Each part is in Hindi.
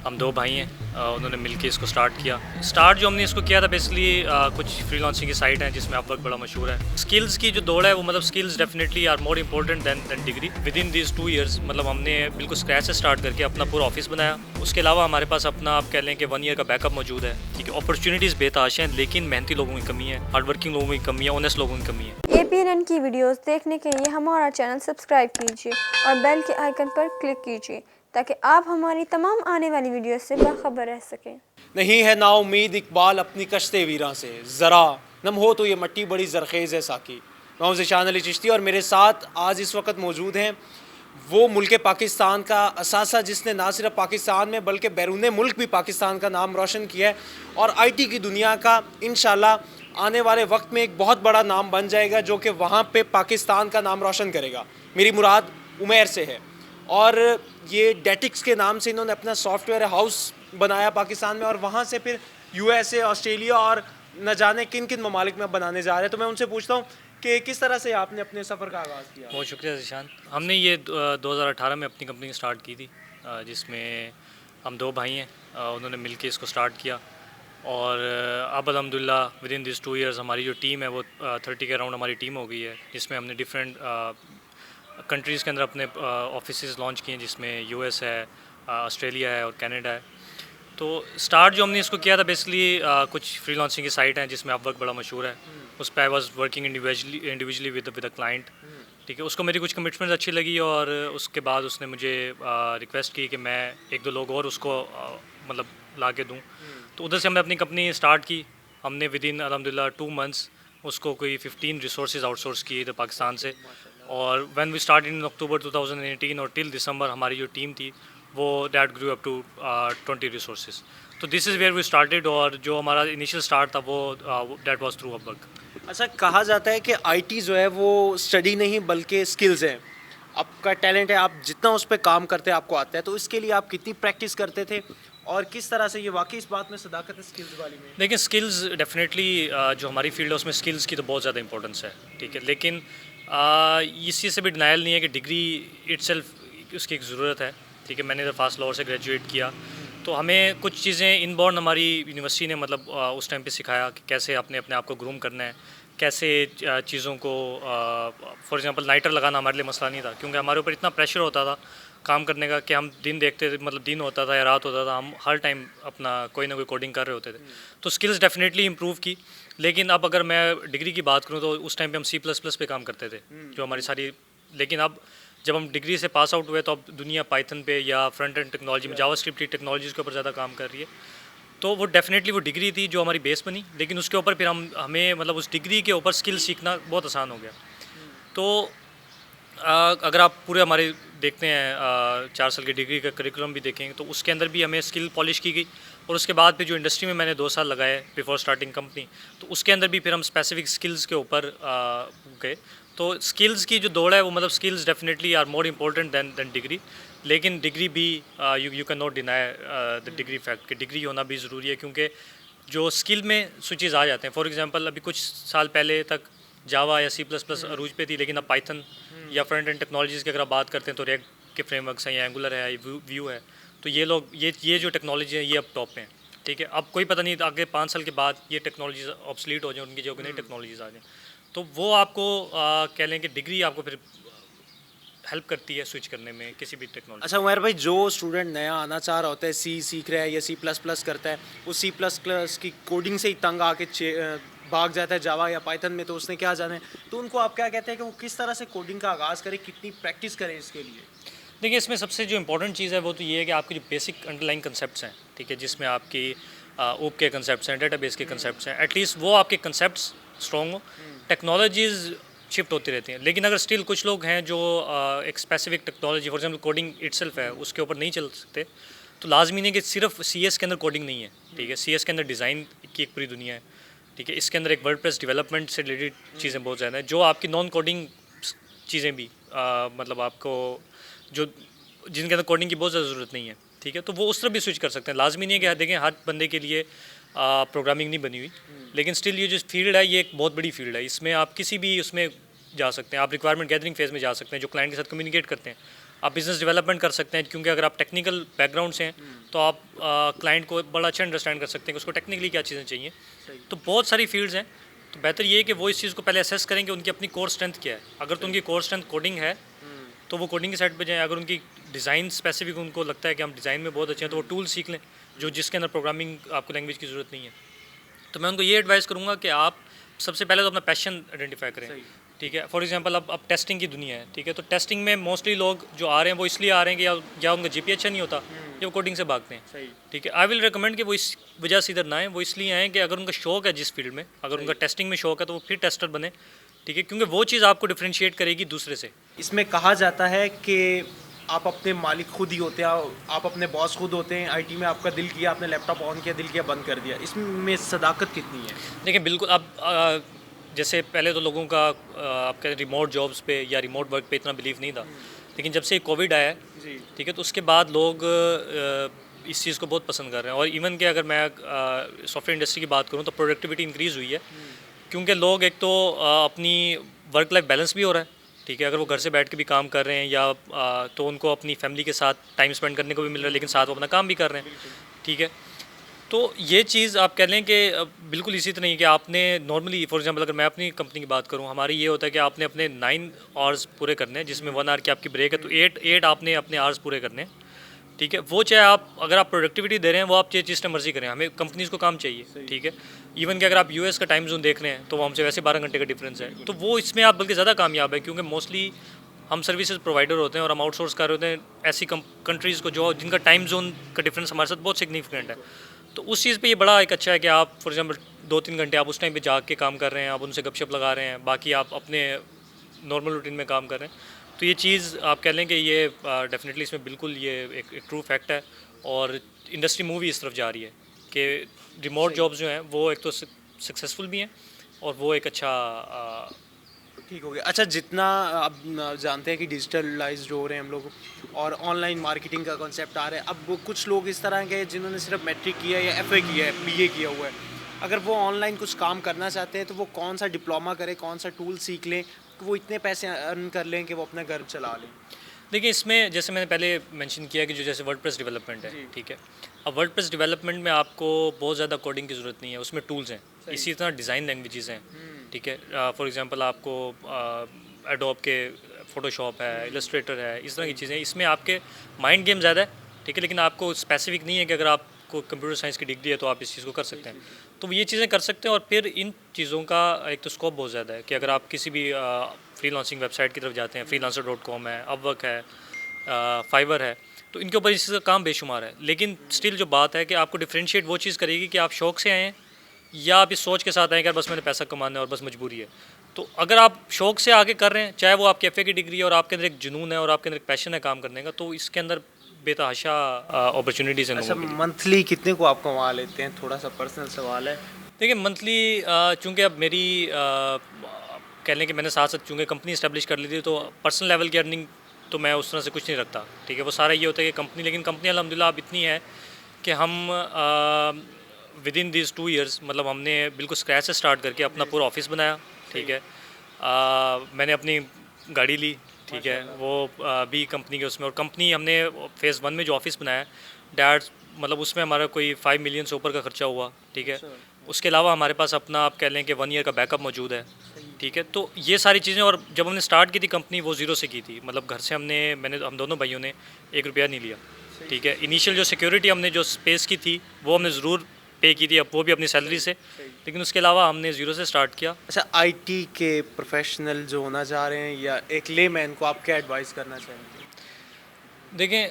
हम दो भाई हैं, उन्होंने मिलके इसको स्टार्ट किया। स्टार्ट जो हमने इसको किया था बेसिकली कुछ फ्रीलांसिंग की साइट है जिसमें अपवर्क बड़ा मशहूर है। स्किल्स की जो दौड़ है वो मतलब skills definitely are more important than degree. Within these 2 years मतलब हमने बिल्कुल स्क्रैच से स्टार्ट करके अपना पूरा ऑफिस बनाया। उसके अलावा हमारे पास अपना आप कह लें कि 1 ईयर का बैकअप मौजूद है। ठीक है, अपॉर्चुनिटीज़ बेताश हैं लेकिन मेहनती लोगों की कमी है, हार्ड वर्किंग लोगों की कमी है, ऑनेस्ट लोगों की कमी है। एपीएनएन की वीडियोस देखने के लिए हमारा चैनल सब्सक्राइब कीजिए और बेल के आइकन पर क्लिक कीजिए ताकि आप हमारी तमाम आने वाली वीडियो से बाखबर रह सकें। नहीं है ना उम्मीद इकबाल अपनी कश्ते वीरां से, ज़रा नम हो तो ये मट्टी बड़ी जरखेज़ है साकी। मैं हूं ज़िशान अली चिश्ती और मेरे साथ आज इस वक्त मौजूद हैं वो मुल्क पाकिस्तान का असासा जिसने ना सिर्फ पाकिस्तान में बल्कि बैरून मुल्क भी पाकिस्तान का नाम रोशन किया है और आईटी की दुनिया का इंशाल्लाह आने वाले वक्त में एक बहुत बड़ा नाम बन जाएगा जो कि वहाँ पे पाकिस्तान का नाम रोशन करेगा। मेरी मुराद उमेर से है और ये डेटिक्स के नाम से इन्होंने अपना सॉफ्टवेयर हाउस बनाया पाकिस्तान में और वहाँ से फिर यूएसए, ऑस्ट्रेलिया और न जाने किन किन ममालिक में बनाने जा रहे हैं। तो मैं उनसे पूछता हूँ कि किस तरह से आपने अपने सफ़र का आगाज़ किया। बहुत शुक्रिया ज़िशान। हमने ये 2018 में अपनी कंपनी स्टार्ट की थी, जिसमें हम दो भाई हैं, उन्होंने मिलके इसको स्टार्ट किया और अब अल्हम्दुलिल्लाह विद इन दिस 2 ईयर्स हमारी जो टीम है वो 30 के अराउंड हमारी टीम हो गई है, जिसमें हमने डिफरेंट कंट्रीज़ के अंदर अपने ऑफिसेज़ लॉन्च किए हैं, जिसमें यूएस है, ऑस्ट्रेलिया है और कनाडा है। तो स्टार्ट जो हमने इसको किया था बेसिकली कुछ फ्रीलांसिंग की साइट है जिसमें अपवर्क बड़ा मशहूर है। उस पर I was working individually with a client. ठीक है, उसको मेरी कुछ कमिटमेंट अच्छी लगी और उसके बाद उसने मुझे रिक्वेस्ट की कि मैं एक दो लोग और उसको मतलब ला के दूँ। तो उधर से हमने अपनी कंपनी स्टार्ट की। हमने विद इन अल्हम्दुलिल्लाह 2 मंथ्स उसको कोई 15 रिसोर्सेज आउटसोर्स किए इधर पाकिस्तान से। और when we start in October 2018 और टिल दिसंबर हमारी जो टीम थी वो that grew up to 20 resources. तो this is where we started और जो हमारा इनिशियल स्टार्ट था वो दैट वाज थ्रू अपवर्क। अच्छा, कहा जाता है कि आईटी जो है वो स्टडी नहीं बल्कि स्किल्स है। आपका टैलेंट है, आप जितना उस पर काम करते हैं आपको आता है। तो इसके लिए आप कितनी प्रैक्टिस करते थे और किस तरह से ये वाकई इस बात में सदाकत है स्किल्स वाली में? देखिए, स्किल्स डेफिनेटली जो हमारी फील्ड है उसमें स्किल्स की तो बहुत ज़्यादा इंपॉर्टेंस है। ठीक है, लेकिन इस चीज़ से भी डिनायल नहीं है कि डिग्री इटसेल्फ उसकी एक ज़रूरत है। ठीक है, मैंने इधर फास्ट लाहौर से ग्रेजुएट किया तो हमें कुछ चीज़ें इनबॉर्न हमारी यूनिवर्सिटी ने मतलब उस टाइम पे सिखाया कि कैसे अपने आप को ग्रूम करना है, कैसे चीज़ों को फॉर एग्जांपल नाइटर लगाना हमारे लिए मसला नहीं था, क्योंकि हमारे ऊपर इतना प्रेशर होता था काम करने का कि हम दिन देखते थे, मतलब दिन होता था या रात होता था, हम हर टाइम अपना कोई ना कोई कोडिंग कर रहे होते थे। तो स्किल्स डेफिनेटली इम्प्रूव की। लेकिन अब अगर मैं डिग्री की बात करूँ तो उस टाइम पे हम C++ पे काम करते थे जो हमारी सारी। लेकिन अब जब हम डिग्री से पास आउट हुए तो अब दुनिया पाइथन पे या फ्रंट एंड टेक्नोलॉजी में जावास्क्रिप्ट की टेक्नोलॉजीज़ के ऊपर ज़्यादा काम कर रही है। तो वो डेफिनेटली वो डिग्री थी जो हमारी बेस बनी, लेकिन उसके ऊपर फिर हमें मतलब उस डिग्री के ऊपर स्किल सीखना बहुत आसान हो गया। तो अगर आप पूरे हमारे देखते हैं 4 साल की डिग्री का करिकुलम भी देखेंगे तो उसके अंदर भी हमें स्किल पॉलिश की गई। और उसके बाद फिर जो इंडस्ट्री में मैंने 2 साल लगाए बिफोर स्टार्टिंग कंपनी, तो उसके अंदर भी फिर हम स्पेसिफिक स्किल्स के ऊपर गए। तो स्किल्स की जो दौड़ है वो मतलब skills definitely are more important than degree. लेकिन डिग्री भी you can not deny the degree fact कि डिग्री होना भी ज़रूरी है, क्योंकि जो स्किल में स्विचेस आ जाते हैं। फॉर एग्जांपल अभी कुछ साल पहले तक जावा या C++ अरूज पे थी, लेकिन अब पाइथन या फ्रंट एंड टेक्नोलॉजीज़ की अगर आप बात करते हैं तो रिएक्ट के फ्रेमवर्क्स हैं या एंगुलर है या व्यू है। तो ये लोग ये जो टेक्नोलॉजी है ये अब टॉप पे हैं। ठीक है, अब कोई पता नहीं आगे 5 साल के बाद ये टेक्नोलॉजीज ऑब्सलीट हो जाए, उनकी जगह नई टेक्नोलॉजीज आ जाएँ। तो वो आपको कह लें कि डिग्री आपको फिर हेल्प करती है स्विच करने में किसी भी टेक्नोलॉजी। अच्छा उमर भाई, जो स्टूडेंट नया आना चाह रहा होता है, सी सीख रहा है या C++ करता है, उस C++ की कोडिंग से ही तंग आके भाग जाता है जावा या पाइथन में, तो उसने क्या जाना है, तो उनको आप क्या कहते हैं कि वो किस तरह से कोडिंग का आगाज़ करे, कितनी प्रैक्टिस करें इसके लिए? देखिए, इसमें सबसे जो इंपॉर्टेंट चीज़ है वो तो ये है कि आपकी जो बेसिक अंडरलाइन कंसेप्ट्स हैं, ठीक है, जिसमें आपकी ओप के कंसेप्ट्स हैं, डेटाबेस के कंसेप्ट्स हैं, एटलीस्ट वो आपके कंसेप्ट्स स्ट्रॉन्ग हो। टेक्नोलॉजीज़ शिफ्ट होती रहती हैं, लेकिन अगर स्टिल कुछ लोग हैं जो एक specific technology for example coding itself है उसके ऊपर नहीं चल सकते, तो लाजमी नहीं कि सिर्फ CS के अंदर कोडिंग नहीं है। ठीक है, CS के अंदर डिज़ाइन की एक पूरी दुनिया है। ठीक है, इसके अंदर एक वर्डप्रेस डेवलपमेंट से रिलेटेड चीज़ें बहुत ज़्यादा हैं, जो आपकी नॉन कोडिंग चीज़ें भी मतलब आपको जो जिनके अंदर कोडिंग की बहुत ज़्यादा ज़रूरत नहीं है। ठीक है, तो वो उस तरफ भी स्विच कर सकते हैं। लाजमी नहीं है कि देखें हर बंदे के लिए प्रोग्रामिंग नहीं बनी हुई, लेकिन स्टिल ये जो फील्ड है ये एक बहुत बड़ी फील्ड है। इसमें आप किसी भी उसमें जा सकते हैं, आप रिक्वायरमेंट गैदरिंग फेज़ में जा सकते हैं, जो क्लाइंट के साथ कम्युनिकेट करते हैं आप बिज़नेस डेवलपमेंट कर सकते हैं, क्योंकि अगर आप टेक्निकल बैकग्राउंड से हैं तो आप क्लाइंट को बड़ा अच्छा अंडरस्टैंड कर सकते हैं कि उसको टेक्निकली क्या चीज़ें चाहिए। तो बहुत सारी फील्ड्स हैं, तो बेहतर ये है कि वो इस चीज़ को पहले असेस करें कि उनकी अपनी कोर स्ट्रेंथ क्या है। अगर तो उनकी कोर स्ट्रेंथ कोडिंग है तो वो कोडिंग की साइड पे जाएं। अगर उनकी डिज़ाइन स्पेसिफिक उनको लगता है कि हम डिज़ाइन में बहुत अच्छे हैं तो वो टूल सीख लें जो जिसके अंदर प्रोग्रामिंग आपको लैंग्वेज की ज़रूरत नहीं है। तो मैं उनको ये एडवाइस करूँगा कि आप सबसे पहले तो अपना पैशन आइडेंटिफाई करें, ठीक है। फॉर एग्जांपल अब टेस्टिंग की दुनिया है, ठीक है, तो टेस्टिंग में मोस्टली लोग जो आ रहे हैं वो इसलिए आ रहे हैं कि या उनका जीपी अच्छा नहीं होता या वो कोडिंग से भागते हैं, ठीक है। आई विल रिकमेंड कि वो इस वजह से इधर ना आए, वो इसलिए आएँ कि अगर उनका शौक है जिस फील्ड में, अगर उनका टेस्टिंग में शौक है तो वो फिर टेस्टर बने, ठीक है, क्योंकि वो चीज़ आपको डिफ्रेंशिएट करेगी दूसरे से। इसमें कहा जाता है कि आप अपने मालिक खुद ही होते हैं, आप अपने बॉस खुद होते हैं। आईटी में आपका दिल किया, आपने लैपटॉप ऑन किया, दिल किया बंद कर दिया। इसमें सदाकत कितनी है? देखिए बिल्कुल, अब जैसे पहले तो लोगों का आपके रिमोट जॉब्स पे या रिमोट वर्क पे इतना बिलीव नहीं था, लेकिन जब से कोविड आया है, ठीक है, तो उसके बाद लोग इस चीज़ को बहुत पसंद कर रहे हैं। और इवन कि अगर मैं सॉफ्टवेयर इंडस्ट्री की बात करूँ तो प्रोडक्टिविटी इंक्रीज़ हुई है, क्योंकि लोग एक तो अपनी वर्क लाइफ बैलेंस भी हो रहा है, ठीक है, अगर वो घर से बैठ के भी काम कर रहे हैं या तो उनको अपनी फैमिली के साथ टाइम स्पेंड करने को भी मिल रहा है, लेकिन साथ वो अपना काम भी कर रहे हैं, ठीक है। तो ये चीज़ आप कह लें कि बिल्कुल इसी तरह ही कि आपने नॉर्मली फॉर एग्जांपल अगर मैं अपनी कंपनी की बात करूं, हमारी ये होता है कि आपने अपने 9 आवर्स पूरे करने हैं, जिसमें 1 आवर की आपकी ब्रेक है, तो 8 आपने अपने आवर्स पूरे करने हैं, ठीक है। वो चाहे आप अगर आप प्रोडक्टिविटी दे रहे हैं वो आप जिस टाइम मर्जी करें, हमें कंपनीज़ को काम चाहिए, ठीक है। इवन कि अगर आप यूएस का टाइम जोन देख रहे हैं तो वो हमसे वैसे 12 घंटे का डिफरेंस है, तो वो इसमें आप बल्कि ज़्यादा कामयाब है, क्योंकि मोस्टली हम सर्विसेज प्रोवाइडर होते हैं और हम आउटसोर्स कर रहे होते हैं ऐसी कंट्रीज़ को जो जिनका टाइम जोन का डिफरेंस हमारे साथ बहुत सिग्निफिकेंट है। तो उस चीज़ पे ये बड़ा एक अच्छा है कि आप फॉर एग्जांपल 2-3 घंटे आप उस टाइम पे जाग के काम कर रहे हैं, आप उनसे गपशप लगा रहे हैं, बाकी आप अपने नॉर्मल रूटीन में काम कर रहे हैं। तो ये चीज़ आप कह लें कि ये डेफिनेटली इसमें बिल्कुल ये एक ट्रू फैक्ट है, और इंडस्ट्री मूव भी इस तरफ जा रही है कि रिमोट जॉब्स जो हैं वो एक तो सक्सेसफुल भी हैं और वो एक अच्छा ठीक हो गया। अच्छा, जितना आप जानते हैं कि डिजिटलाइज्ड हो रहे हैं हम लोग और ऑनलाइन मार्केटिंग का कॉन्सेप्ट आ रहा है, अब वो कुछ लोग इस तरह के जिन्होंने सिर्फ मैट्रिक किया है या एफए किया है, बीए किया हुआ है, अगर वो ऑनलाइन कुछ काम करना चाहते हैं तो वो कौन सा डिप्लोमा करें, कौन सा टूल सीख लें कि वो इतने पैसे अर्न कर लें कि वो अपना घर चला लें? देखिए इसमें जैसे मैंने पहले मेंशन किया कि जो जैसे वर्डप्रेस डेवलपमेंट है, ठीक है, अब वर्डप्रेस डेवलपमेंट में आपको बहुत ज़्यादा कोडिंग की ज़रूरत नहीं है, उसमें टूल्स हैं, इसी तरह डिज़ाइन लैंग्वेजेस हैं, ठीक है। फॉर एग्जांपल आपको एडोब के फोटोशॉप है, इलस्ट्रेटर है, इस तरह की चीज़ें, इसमें आपके माइंड गेम ज़्यादा है, ठीक है, लेकिन आपको स्पेसिफिक नहीं है कि अगर आपको कंप्यूटर साइंस की डिग्री है तो आप इस चीज़ को कर सकते हैं। तो ये चीज़ें कर सकते हैं, और फिर इन चीज़ों का एक तो स्कोप बहुत ज़्यादा है कि अगर आप किसी भी फ्रीलांसिंग वेबसाइट की तरफ जाते हैं, freelancer.com है, अपवर्क है, फाइवर है, तो इनके ऊपर इस चीज़ का काम बेशुमार है। लेकिन स्टिल जो बात है कि आपको डिफ्रेंशिएट वो चीज़ करेगी कि आप शौक़ से आए हैं या आप इस सोच के साथ आए कि यार बस मैंने पैसा कमाना है और बस मजबूरी है। तो अगर आप शौक़ से आगे कर रहे हैं, चाहे वो आपके एफए की डिग्री है और आपके अंदर एक जुनून है और आपके अंदर एक पैशन है काम करने का, तो इसके अंदर बेतहाशा अपॉर्चुनिटीज़ हैं। अच्छा, मंथली कितने को आप कमा लेते हैं? थोड़ा सा पर्सनल सवाल है। देखिए मंथली चूँकि अब मेरी कह लें कि मैंने साथ साथ चूँकि कंपनी इस्टेब्लिश कर ली थी, तो पर्सनल लेवल की अर्निंग तो मैं उस तरह से कुछ नहीं रखता, ठीक है। वो सारा ये होता है कि कंपनी, लेकिन कंपनी अल्हम्दुलिल्लाह अब इतनी है कि हम विद इन दिस 2 ईयर्स, मतलब हमने बिल्कुल स्क्रैच से स्टार्ट करके अपना पूरा ऑफिस बनाया, ठीक है। मैंने अपनी गाड़ी ली, ठीक है, वो भी कंपनी के उसमें, और कंपनी हमने फेज़ 1 में जो ऑफिस बनाया डैट, मतलब उसमें हमारा कोई 5 मिलियन से ऊपर का खर्चा हुआ, ठीक है। उसके अलावा हमारे पास अपना आप कह लें कि 1 ईयर का बैकअप मौजूद है, ठीक है। तो ये सारी चीज़ें, और जब हमने स्टार्ट की थी कंपनी वो ज़ीरो से की थी, मतलब घर से हम दोनों भाइयों ने 1 रुपया नहीं लिया, ठीक है। इनिशियल जो सिक्योरिटी हमने जो स्पेस की थी वो हमने ज़रूर पे की थी, अब वो भी अपनी सैलरी से, लेकिन उसके अलावा हमने ज़ीरो से स्टार्ट किया। अच्छा, आईटी के प्रोफेशनल जो होना चाह रहे हैं या एक लेमैन को आप क्या एडवाइस करना चाहेंगे? देखें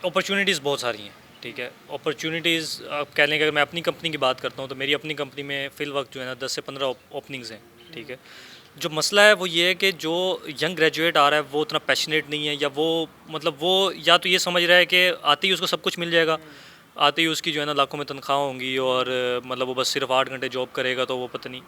अपॉर्चुनिटीज़ बहुत सारी हैं, ठीक है। अपॉर्चुनिटीज़ आप कह लें कि अगर मैं अपनी कंपनी की बात करता हूँ तो मेरी अपनी कंपनी में फ़िल वक्त जो है ना 10 से 15 ओपनिंग्स हैं, ठीक है। जो मसला है वो ये है कि जो यंग ग्रेजुएट आ रहा है वो उतना पैशनेट नहीं है, या वो मतलब वो या तो ये समझ रहा है कि आते ही उसको सब कुछ मिल जाएगा, आते ही उसकी जो है ना लाखों में तनख्वाह होंगी, और मतलब वो बस सिर्फ 8 घंटे जॉब करेगा तो वो पता नहीं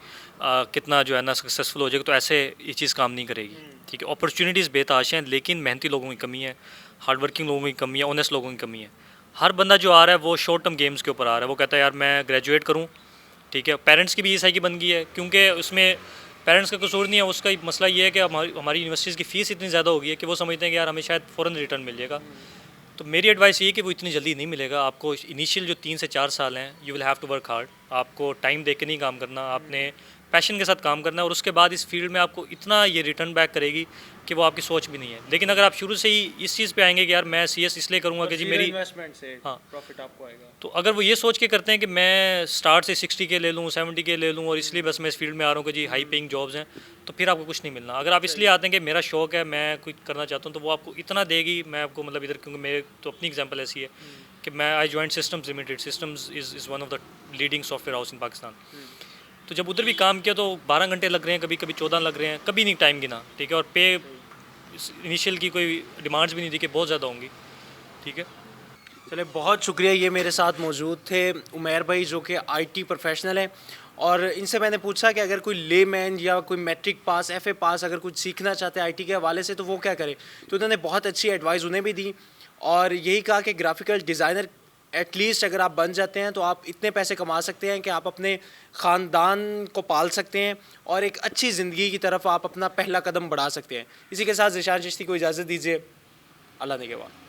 कितना जो है ना सक्सेसफुल हो जाएगा। तो ऐसे ये चीज़ काम नहीं करेगी, ठीक है। अपॉर्चुनिटीज़ बेताश हैं, लेकिन मेहनती लोगों की कमी है, हार्ड वर्किंग लोगों की कमी है, ऑनेस्ट लोगों की कमी है। हर बंदा जो आ रहा है वो शॉर्ट टर्म गेम्स के ऊपर आ रहा है, वो कहता है यार मैं ग्रेजुएट करूँ, ठीक है। पेरेंट्स की भी ये सही की बन गई है, क्योंकि उसमें पेरेंट्स का कसूर नहीं है, उसका मसला ये है कि हमारी यूनिवर्सिटीज़ की फ़ीस इतनी ज़्यादा हो गई है कि वो समझते हैं कि यार हमें शायद फ़ौरन रिटर्न मिल जाएगा। तो मेरी एडवाइस ये है कि वो इतनी जल्दी नहीं मिलेगा आपको। इनिशियल जो 3 से 4 साल हैं, you will have to work hard. आपको टाइम देख के नहीं काम करना, आपने पैशन के साथ काम करना है, और उसके बाद इस फील्ड में आपको इतना ये रिटर्न बैक करेगी कि वो आपकी सोच भी नहीं है। लेकिन अगर आप शुरू से ही इस चीज़ पे आएंगे कि यार मैं CS इसलिए करूँगा कि जी मेरी इन्वेस्टमेंट से हाँ। प्रॉफिट आपको आएगा। तो अगर वो ये सोच के करते हैं कि मैं स्टार्ट से 60 के ले लूँ, 70 के ले लूँ, और इसलिए बस मैं इस फील्ड में आ रहा हूँ कि जी हाई पेइंग जॉब्स हैं, तो फिर आपको कुछ नहीं मिलना। अगर आप इसलिए आते हैं कि मेरा शौक है, मैं कुछ करना चाहता हूँ, तो वो आपको इतना देगी। मैं आपको मतलब इधर, क्योंकि मेरे तो अपनी एग्जांपल ऐसी है कि मैं I joined Systems Limited. Systems is one of the leading software house in Pakistan. तो जब उधर भी काम किया तो 12 घंटे लग रहे हैं, कभी कभी 14 लग रहे हैं, कभी नहीं टाइम गिना, ठीक है। और पे इनिशियल की कोई डिमांड्स भी नहीं थी कि बहुत ज़्यादा होंगी, ठीक है। चले, बहुत शुक्रिया। ये मेरे साथ मौजूद थे उमैर भाई, जो कि IT प्रोफेशनल हैं, और इनसे मैंने पूछा कि अगर कोई लेमैन या कोई मैट्रिक पास, FA पास अगर कुछ सीखना चाहते हैं IT के हवाले से तो वो क्या करे। तो उन्होंने बहुत अच्छी एडवाइस उन्हें भी दी, और यही कहा कि ग्राफिकल डिज़ाइनर एटलीस्ट अगर आप बन जाते हैं तो आप इतने पैसे कमा सकते हैं कि आप अपने ख़ानदान को पाल सकते हैं, और एक अच्छी ज़िंदगी की तरफ आप अपना पहला कदम बढ़ा सकते हैं। इसी के साथ ज़िशान चिश्ती को इजाज़त दीजिए। अल्लाह ने के बाद।